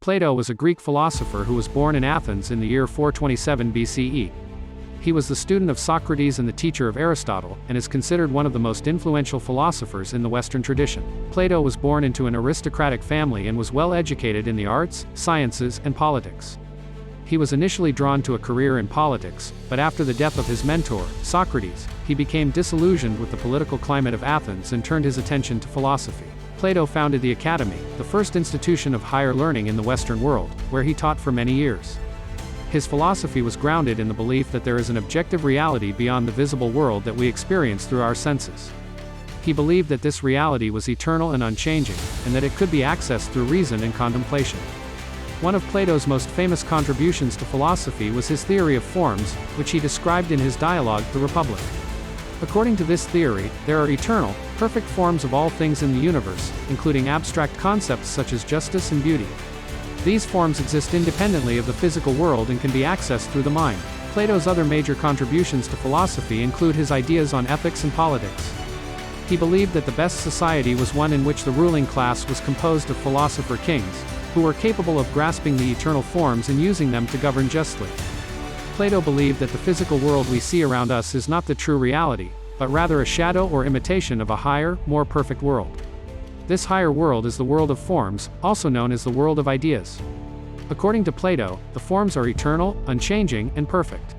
Plato was a Greek philosopher who was born in Athens in the year 427 BCE. He was the student of Socrates and the teacher of Aristotle, and is considered one of the most influential philosophers in the Western tradition. Plato was born into an aristocratic family and was well educated in the arts, sciences, and politics. He was initially drawn to a career in politics, but after the death of his mentor, Socrates, he became disillusioned with the political climate of Athens and turned his attention to philosophy. Plato founded the Academy, the first institution of higher learning in the Western world, where he taught for many years. His philosophy was grounded in the belief that there is an objective reality beyond the visible world that we experience through our senses. He believed that this reality was eternal and unchanging, and that it could be accessed through reason and contemplation. One of Plato's most famous contributions to philosophy was his theory of forms, which he described in his dialogue, The Republic. According to this theory, there are eternal, perfect forms of all things in the universe, including abstract concepts such as justice and beauty. These forms exist independently of the physical world and can be accessed through the mind. Plato's other major contributions to philosophy include his ideas on ethics and politics. He believed that the best society was one in which the ruling class was composed of philosopher kings, who were capable of grasping the eternal forms and using them to govern justly. Plato believed that the physical world we see around us is not the true reality, but rather a shadow or imitation of a higher, more perfect world. This higher world is the world of forms, also known as the world of ideas. According to Plato, the forms are eternal, unchanging, and perfect.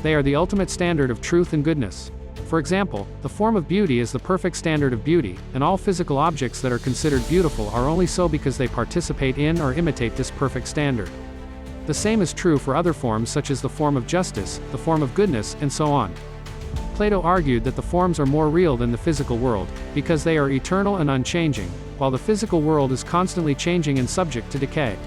They are the ultimate standard of truth and goodness. For example, the form of beauty is the perfect standard of beauty, and all physical objects that are considered beautiful are only so because they participate in or imitate this perfect standard. The same is true for other forms such as the form of justice, the form of goodness, and so on. Plato argued that the forms are more real than the physical world, because they are eternal and unchanging, while the physical world is constantly changing and subject to decay.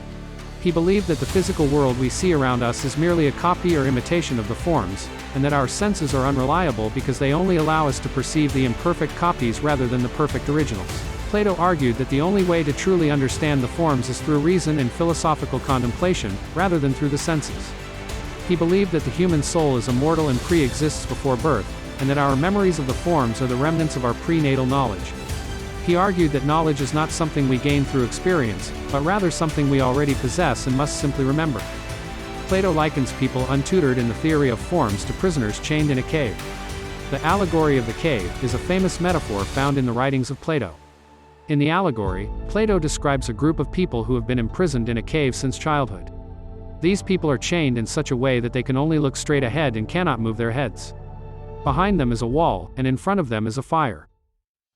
He believed that the physical world we see around us is merely a copy or imitation of the forms, and that our senses are unreliable because they only allow us to perceive the imperfect copies rather than the perfect originals. Plato argued that the only way to truly understand the forms is through reason and philosophical contemplation, rather than through the senses. He believed that the human soul is immortal and pre-exists before birth, and that our memories of the forms are the remnants of our prenatal knowledge. He argued that knowledge is not something we gain through experience, but rather something we already possess and must simply remember. Plato likens people untutored in the theory of forms to prisoners chained in a cave. The allegory of the cave is a famous metaphor found in the writings of Plato. In the allegory, Plato describes a group of people who have been imprisoned in a cave since childhood. These people are chained in such a way that they can only look straight ahead and cannot move their heads. Behind them is a wall, and in front of them is a fire.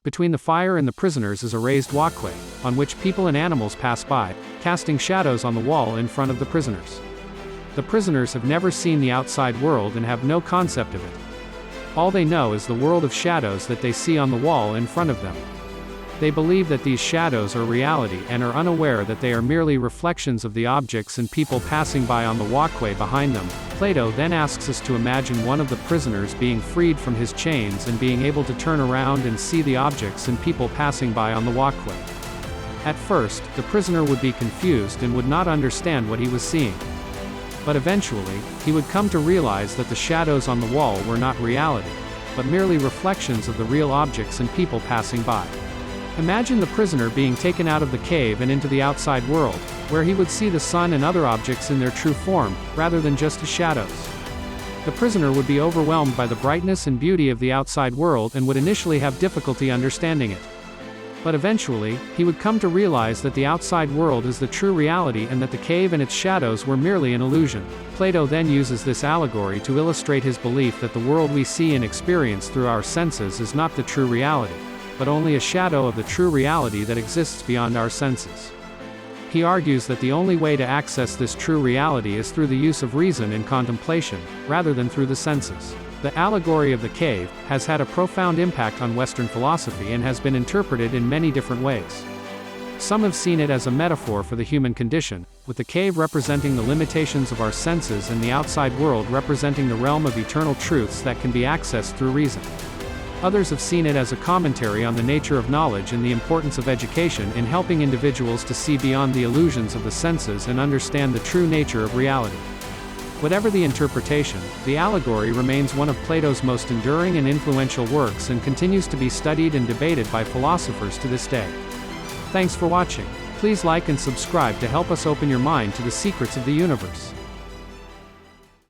Between the fire and the prisoners is a raised walkway, on which people and animals pass by, casting shadows on the wall in front of the prisoners. The prisoners have never seen the outside world and have no concept of it. All they know is the world of shadows that they see on the wall in front of them. They believe that these shadows are reality and are unaware that they are merely reflections of the objects and people passing by on the walkway behind them. Plato then asks us to imagine one of the prisoners being freed from his chains and being able to turn around and see the objects and people passing by on the walkway. At first, the prisoner would be confused and would not understand what he was seeing. But eventually, he would come to realize that the shadows on the wall were not reality, but merely reflections of the real objects and people passing by. Imagine the prisoner being taken out of the cave and into the outside world, where he would see the sun and other objects in their true form, rather than just as shadows. The prisoner would be overwhelmed by the brightness and beauty of the outside world and would initially have difficulty understanding it. But eventually, he would come to realize that the outside world is the true reality and that the cave and its shadows were merely an illusion. Plato then uses this allegory to illustrate his belief that the world we see and experience through our senses is not the true reality, but only a shadow of the true reality that exists beyond our senses. He argues that the only way to access this true reality is through the use of reason and contemplation, rather than through the senses. The allegory of the cave has had a profound impact on Western philosophy and has been interpreted in many different ways. Some have seen it as a metaphor for the human condition, with the cave representing the limitations of our senses and the outside world representing the realm of eternal truths that can be accessed through reason. Others have seen it as a commentary on the nature of knowledge and the importance of education in helping individuals to see beyond the illusions of the senses and understand the true nature of reality. Whatever the interpretation, the allegory remains one of Plato's most enduring and influential works and continues to be studied and debated by philosophers to this day. Thanks for watching. Please like and subscribe to help us open your mind to the secrets of the universe.